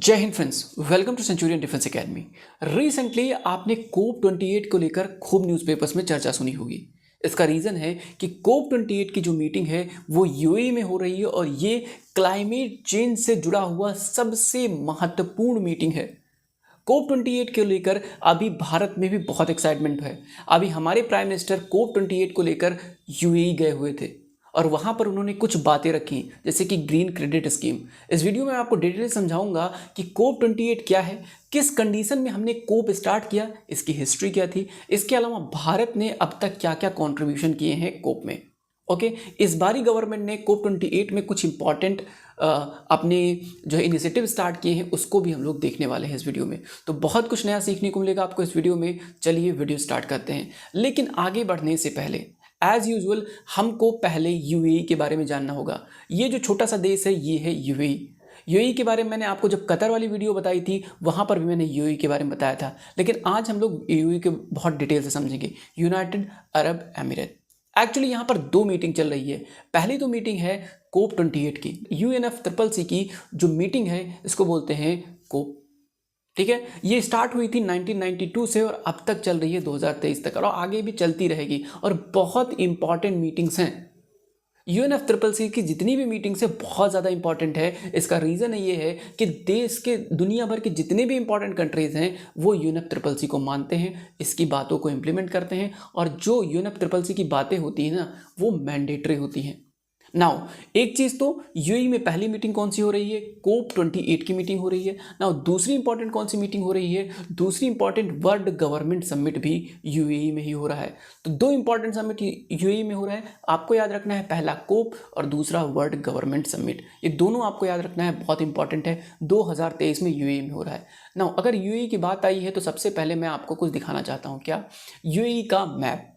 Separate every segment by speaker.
Speaker 1: जय Hind friends, welcome to Centurion Defence Academy. Recently आपने कोप 28 को लेकर खूब न्यूज़पेपर्स में चर्चा सुनी होगी। इसका रीज़न है कि कोप 28 की जो मीटिंग है वो यूएई में हो रही है और ये क्लाइमेट चेंज से जुड़ा हुआ सबसे महत्वपूर्ण मीटिंग है। कोप 28 को लेकर अभी भारत में भी बहुत एक्साइटमेंट है। अभी हमारे प्राइम मिनिस्टर कोप 28 को लेकर यूएई गए हुए थे और वहाँ पर उन्होंने कुछ बातें रखी, जैसे कि ग्रीन क्रेडिट स्कीम। इस वीडियो में आपको डिटेल समझाऊंगा कि कोप 28 क्या है, किस कंडीशन में हमने कोप स्टार्ट किया, इसकी हिस्ट्री क्या थी, इसके अलावा भारत ने अब तक क्या क्या कॉन्ट्रीब्यूशन किए हैं कोप में। ओके, इस बारी गवर्नमेंट ने कोप 28 में कुछ इंपॉर्टेंट अपने जो इनिशिएटिव स्टार्ट किए हैं उसको भी हम लोग देखने वाले हैं इस वीडियो में। तो बहुत कुछ नया सीखने को मिलेगा आपको इस वीडियो में। चलिए वीडियो स्टार्ट करते हैं, लेकिन आगे बढ़ने से पहले एज यूजुअल हमको पहले यूएई के बारे में जानना होगा। ये जो छोटा सा देश है ये है यूएई। यूएई के बारे में मैंने आपको जब कतर वाली वीडियो बताई थी वहाँ पर भी मैंने यूएई के बारे में बताया था, लेकिन आज हम लोग यूएई के बहुत डिटेल से समझेंगे। United Arab emirate. एक्चुअली यहाँ पर दो मीटिंग चल रही है। पहली तो मीटिंग है कोप 28 की, UNFCCC की जो मीटिंग है इसको बोलते हैं कोप। ठीक है, ये स्टार्ट हुई थी 1992 से और अब तक चल रही है 2023 तक और आगे भी चलती रहेगी और बहुत इंपॉर्टेंट मीटिंग्स हैं। UNFCCC की जितनी भी मीटिंग्स है बहुत ज़्यादा इंपॉर्टेंट है। इसका रीज़न ये है कि देश के दुनिया भर के जितने भी इंपॉर्टेंट कंट्रीज़ हैं वो UNFCCC को मानते हैं, इसकी बातों को इम्प्लीमेंट करते हैं और जो UNFCCC की बातें होती हैं ना वो मैंडेटरी होती हैं। नाउ एक चीज़ तो यूएई में पहली मीटिंग कौन सी हो रही है, कोप 28 की मीटिंग हो रही है। नाउ दूसरी इंपॉर्टेंट कौन सी मीटिंग हो रही है, दूसरी इंपॉर्टेंट वर्ल्ड गवर्नमेंट समिट भी यूएई में ही हो रहा है। तो दो इंपॉर्टेंट समिट यूएई में हो रहा है, आपको याद रखना है, पहला कोप और दूसरा वर्ल्ड गवर्नमेंट समिट। ये दोनों आपको याद रखना है, बहुत इंपॉर्टेंट है। 2023 में यूएई में हो रहा है। नाउ अगर यूएई की बात आई है तो सबसे पहले मैं आपको कुछ दिखाना चाहता हूँ। क्या? यूएई का मैप।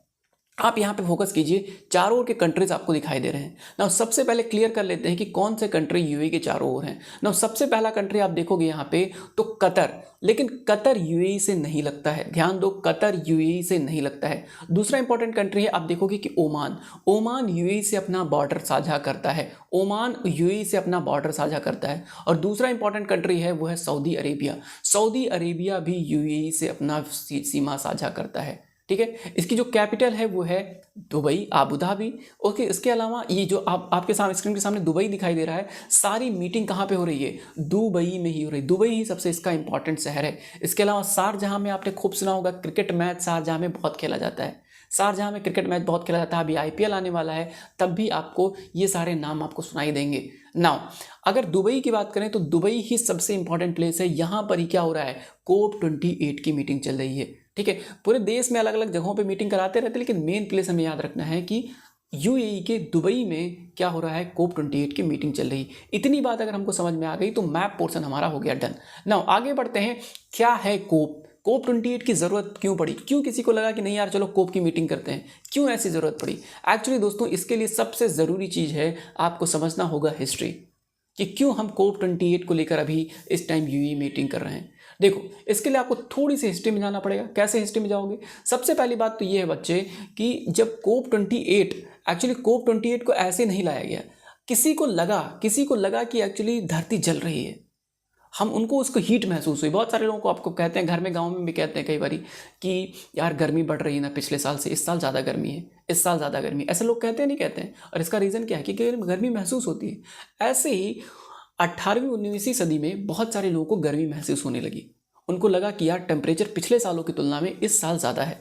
Speaker 1: आप यहाँ पे फोकस कीजिए, चारों ओर के कंट्रीज आपको दिखाई दे रहे हैं। ना सबसे पहले क्लियर कर लेते हैं कि कौन से कंट्री यूएई के चारों ओर हैं। ना सबसे पहला कंट्री आप देखोगे यहाँ पे तो कतर, लेकिन कतर यूएई से नहीं लगता है। ध्यान दो, कतर यूएई से नहीं लगता है। दूसरा इंपॉर्टेंट कंट्री है, आप देखोगे कि ओमान। ओमान यूएई से अपना बॉर्डर साझा करता है। ओमान यूएई से अपना बॉर्डर साझा करता है। और दूसरा इंपॉर्टेंट कंट्री है वो है सऊदी अरेबिया। सऊदी अरेबिया भी यूएई से अपना सीमा साझा करता है। ठीक है, इसकी जो कैपिटल है वो है दुबई, आबू धाबी। ओके, इसके अलावा ये जो आपके सामने स्क्रीन के सामने दुबई दिखाई दे रहा है, सारी मीटिंग कहाँ पे हो रही है? दुबई में ही हो रही है। दुबई ही सबसे इसका इंपॉर्टेंट शहर है। इसके अलावा शारजहां में आपने खूब सुना होगा, क्रिकेट मैच शारजहां में बहुत खेला जाता है। शारजहां में क्रिकेट मैच बहुत खेला जाता है। अभी आईपीएल आने वाला है, तब भी आपको ये सारे नाम आपको सुनाई देंगे। नाउ अगर दुबई की बात करें तो दुबई ही सबसे इंपॉर्टेंट प्लेस है। यहाँ पर ही क्या हो रहा है? कोप 28 की मीटिंग चल रही है। ठीक है, पूरे देश में अलग अलग जगहों पे मीटिंग कराते रहते हैं, लेकिन मेन प्लेस हमें याद रखना है कि यूएई के दुबई में क्या हो रहा है? कोप 28 की मीटिंग चल रही। इतनी बात अगर हमको समझ में आ गई तो मैप पोर्शन हमारा हो गया डन। नाउ आगे बढ़ते हैं, क्या है कोप? कोप 28 की ज़रूरत क्यों पड़ी? क्यों किसी को लगा कि नहीं यार चलो कोप की मीटिंग करते हैं? क्यों ऐसी ज़रूरत पड़ी? एक्चुअली दोस्तों इसके लिए सबसे ज़रूरी चीज़ है आपको समझना होगा हिस्ट्री, कि क्यों हम कोप 28 को लेकर अभी इस टाइम यूएई मीटिंग कर रहे हैं। देखो, इसके लिए आपको थोड़ी सी हिस्ट्री में जाना पड़ेगा। कैसे हिस्ट्री में जाओगे? सबसे पहली बात तो ये है बच्चे कि जब कोप 28, एक्चुअली कोप 28 को ऐसे नहीं लाया गया। किसी को लगा कि एक्चुअली धरती जल रही है। हम उनको उसको हीट महसूस हुई। बहुत सारे लोगों को आपको कहते हैं, घर में गाँव में भी कहते हैं कई बारी कि यार गर्मी बढ़ रही है ना, पिछले साल से इस साल ज़्यादा गर्मी है, इस साल ज़्यादा गर्मी। ऐसे लोग कहते हैं, नहीं कहते हैं? और इसका रीज़न क्या है? कि गर्मी महसूस होती है। ऐसे ही 18वीं 19वीं सदी में बहुत सारे लोगों को गर्मी महसूस होने लगी। उनको लगा कि यार टेम्परेचर पिछले सालों की तुलना में इस साल ज़्यादा है।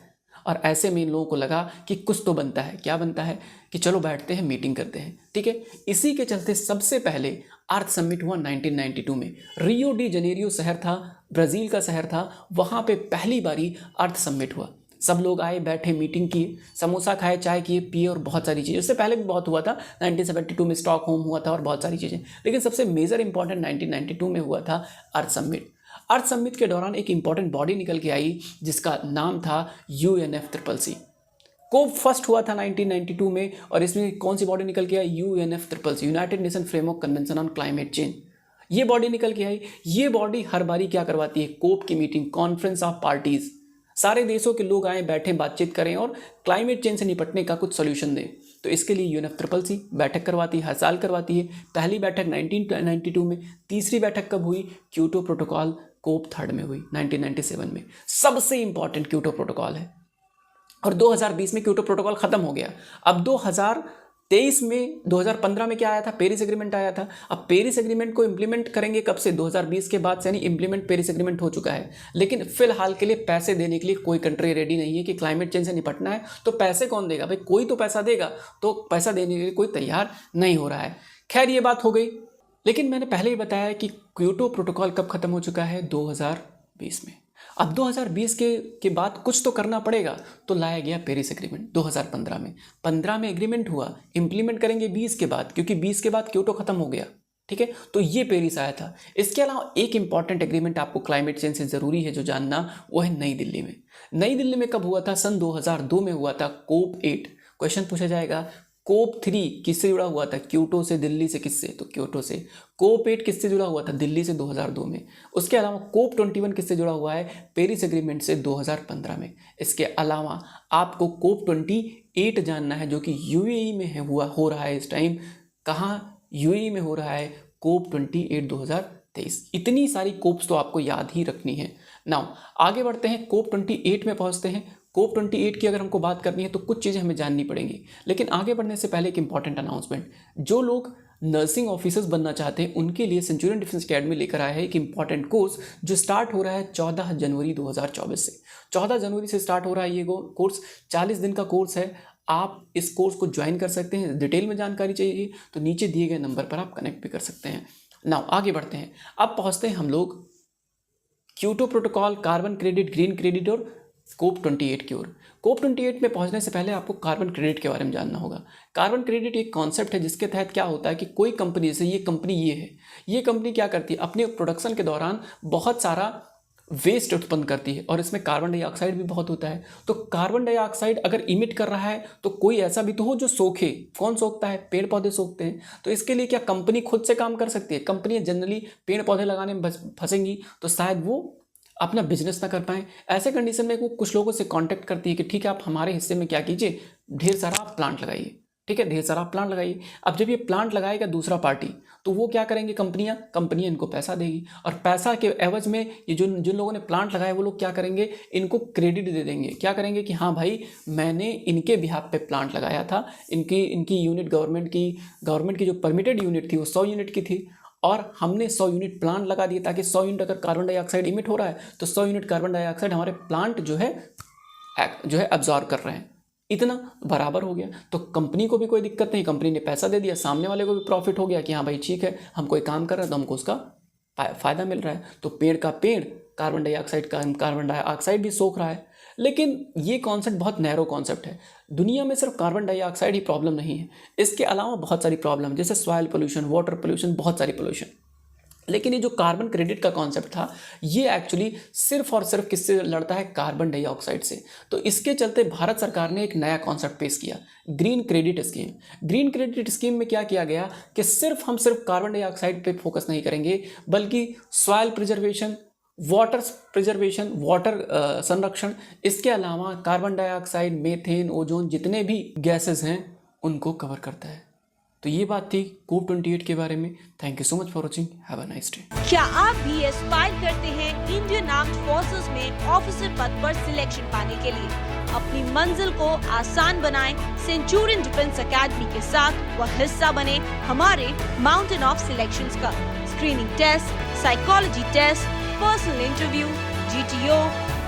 Speaker 1: और ऐसे में इन लोगों को लगा कि कुछ तो बनता है। क्या बनता है? कि चलो बैठते हैं, मीटिंग करते हैं। ठीक है, इसी के चलते सबसे पहले अर्थ समिट हुआ 1992 में। रियो डी जनेरियो शहर था, ब्राज़ील का शहर था, वहाँ पे पहली बारी अर्थ समिट हुआ। सब लोग आए, बैठे, मीटिंग किए, समोसा खाए, चाय किए, पिए और बहुत सारी चीज़ें। उससे पहले भी बहुत हुआ था, 1972 में स्टॉकहोम हुआ था और बहुत सारी चीज़ें, लेकिन सबसे मेजर इंपॉर्टेंट 1992 में हुआ था अर्थ समिट। अर्थ समिट के दौरान एक इंपॉर्टेंट बॉडी निकल के आई जिसका नाम था UNFCCC। कोप फर्स्ट हुआ था 1992 में और इसमें कौन सी बॉडी निकल के आई? UNFCCC, United nation framework convention on climate change. ये बॉडी निकल के आई। ये बॉडी हर बारी क्या करवाती है? कोप की मीटिंग, कॉन्फ्रेंस ऑफ पार्टीज। सारे देशों के लोग आए, बैठे, बातचीत करें और क्लाइमेट चेंज से निपटने का कुछ सोल्यूशन दें। तो इसके लिए UNFCCC बैठक करवाती है, हर साल करवाती है। पहली बैठक 1992 में, तीसरी बैठक कब हुई? क्योटो प्रोटोकॉल कोप थर्ड में हुई 1997 में। सबसे इंपॉर्टेंट क्योटो प्रोटोकॉल है। और 2020 में क्योटो प्रोटोकॉल खत्म हो गया। अब 2023 में 2015 में क्या आया था? पेरिस एग्रीमेंट आया था। अब पेरिस एग्रीमेंट को इंप्लीमेंट करेंगे कब से? 2020 के बाद से, यानी इंप्लीमेंट पेरिस एग्रीमेंट हो चुका है। लेकिन फिलहाल के लिए पैसे देने के लिए कोई कंट्री रेडी नहीं है कि क्लाइमेट चेंज से निपटना है तो पैसे कौन देगा? भाई कोई तो पैसा देगा, तो पैसा देने के लिए कोई तैयार नहीं हो रहा है। खैर ये बात हो गई। लेकिन मैंने पहले ही बताया कि क्योटो प्रोटोकॉल कब खत्म हो चुका है? 2020 में। अब 2020 के बाद कुछ तो करना पड़ेगा, तो लाया गया पेरिस एग्रीमेंट 2015 में। 15 में एग्रीमेंट हुआ, इंप्लीमेंट करेंगे 20 के बाद, क्योंकि 20 के बाद क्योटो खत्म हो गया। ठीक है, तो ये पेरिस आया था। इसके अलावा एक इंपॉर्टेंट एग्रीमेंट आपको क्लाइमेट चेंज से ज़रूरी है जो जानना, वो है नई दिल्ली में। नई दिल्ली में कब हुआ था? सन 2002 में हुआ था, कोप 8। क्वेश्चन पूछा जाएगा कोप 3 किससे जुड़ा हुआ था? क्योटो से, दिल्ली से किससे? तो क्योटो से। कोप 8 किससे जुड़ा हुआ था? दिल्ली से 2002 में। उसके अलावा कोप 21 किससे जुड़ा हुआ है? पेरिस एग्रीमेंट से 2015 में। इसके अलावा आपको कोप 28 जानना है जो कि यूएई में है, हो रहा है इस टाइम। कहाँ? यूएई में हो रहा है कोप 28 2023। इतनी सारी कोप्स तो आपको याद ही रखनी है। नाउ आगे बढ़ते हैं, कोप 28 में पहुंचते हैं। कोप 28 की अगर हमको बात करनी है तो कुछ चीज़ें हमें जाननी पड़ेंगी। लेकिन आगे बढ़ने से पहले एक इंपॉर्टेंट अनाउंसमेंट, जो लोग नर्सिंग ऑफिसर्स बनना चाहते हैं उनके लिए सेंचुरियन डिफेंस एकेडमी लेकर आया है एक इंपॉर्टेंट कोर्स जो स्टार्ट हो रहा है 14 जनवरी 2024 से। 14 जनवरी से स्टार्ट हो रहा है ये कोर्स। 40 दिन का कोर्स है। आप इस कोर्स को ज्वाइन कर सकते हैं। डिटेल में जानकारी चाहिए तो नीचे दिए गए नंबर पर आप कनेक्ट भी कर सकते हैं। नाउ आगे बढ़ते हैं। अब पहुँचते हैं हम लोग Kyoto protocol, carbon credit, green credit और कोप 28 की ओर। कोप 28 में पहुंचने से पहले आपको कार्बन क्रेडिट के बारे में जानना होगा। कार्बन क्रेडिट एक कॉन्सेप्ट है जिसके तहत क्या होता है कि कोई कंपनी, जैसे ये कंपनी ये कंपनी क्या करती है? अपने प्रोडक्शन के दौरान बहुत सारा वेस्ट उत्पन्न करती है और इसमें कार्बन डाइऑक्साइड भी बहुत होता है। तो कार्बन डाइऑक्साइड अगर इमिट कर रहा है तो कोई ऐसा भी तो हो जो सोखे। कौन सोखता है? पेड़ पौधे सोखते हैं। तो इसके लिए क्या कंपनी खुद से काम कर सकती है? कंपनियां जनरली पेड़ पौधे लगाने में फंसेंगी तो शायद वो अपना बिजनेस ना कर पाएँ। ऐसे कंडीशन में वो कुछ लोगों से कांटेक्ट करती है कि ठीक है आप हमारे हिस्से में क्या कीजिए, ढेर सारा आप प्लांट लगाइए। ठीक है, ढेर सारा प्लांट लगाइए। अब जब ये प्लांट लगाएगा दूसरा पार्टी तो वो क्या करेंगे? कंपनियां इनको पैसा देगी और पैसा के एवज में ये जिन लोगों ने प्लांट लगाया वो लोग क्या करेंगे? इनको क्रेडिट दे देंगे। क्या करेंगे कि हाँ भाई मैंने इनके बिहाफ पे प्लांट लगाया था, इनकी यूनिट गवर्नमेंट की जो परमिटेड यूनिट थी वो 100 यूनिट की थी और हमने 100 यूनिट प्लांट लगा दिए ताकि 100 यूनिट अगर कार्बन डाइऑक्साइड इमिट हो रहा है तो 100 यूनिट कार्बन डाइऑक्साइड हमारे प्लांट जो है एब्जॉर्ब कर रहे हैं। इतना बराबर हो गया तो कंपनी को भी कोई दिक्कत नहीं, कंपनी ने पैसा दे दिया, सामने वाले को भी प्रॉफिट हो गया कि हाँ भाई ठीक है हम कोई काम कर रहे हैं तो हमको उसका फ़ायदा मिल रहा है। तो पेड़ का पेड़ कार्बन डाइऑक्साइड भी सोख रहा है। लेकिन ये कॉन्सेप्ट बहुत नैरो कॉन्सेप्ट है। दुनिया में सिर्फ कार्बन डाइऑक्साइड ही प्रॉब्लम नहीं है, इसके अलावा बहुत सारी प्रॉब्लम जैसे सॉइल पोल्यूशन, वाटर पोल्यूशन, बहुत सारी पोल्यूशन। लेकिन ये जो कार्बन क्रेडिट का कॉन्सेप्ट था ये एक्चुअली सिर्फ और सिर्फ किससे लड़ता है? कार्बन डाइऑक्साइड से। तो इसके चलते भारत सरकार ने एक नया कॉन्सेप्ट पेश किया, green credit scheme. Green credit scheme में क्या किया गया कि हम सिर्फ कार्बन डाइऑक्साइड पे फोकस नहीं करेंगे बल्कि soil preservation, water preservation, water संरक्षण, इसके अलावा कार्बन डाइऑक्साइड, मीथेन, ओजोन, जितने भी गैसेस हैं उनको कवर करता है। तो ये बात थी कोप 28 के बारे में। Thank you so much for watching. Have a nice day.
Speaker 2: क्या आप भी एस्पायर करते हैं इंडियन आर्म्ड फोर्सेस में ऑफिसर पद पर सिलेक्शन पाने के लिए? अपनी मंजिल को आसान बनाएं सेंचुरियन डिफेंस एकेडमी के साथ व हिस्सा बने हमारे माउंटेन ऑफ सिलेक्शंस का। Screening test, psychology test, personal interview, GTO,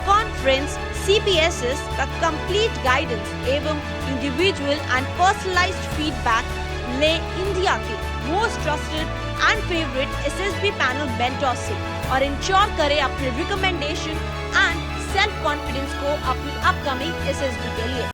Speaker 2: conference, CPSS का कंप्लीट गाइडेंस एवं इंडिविजुअल एंड पर्सनलाइज्ड फीडबैक ले इंडिया के most trusted and favourite SSB panel mentor से और इंश्योर करें अपने रिकमेंडेशन एंड सेल्फ कॉन्फिडेंस को अपनी अपकमिंग SSB के लिए।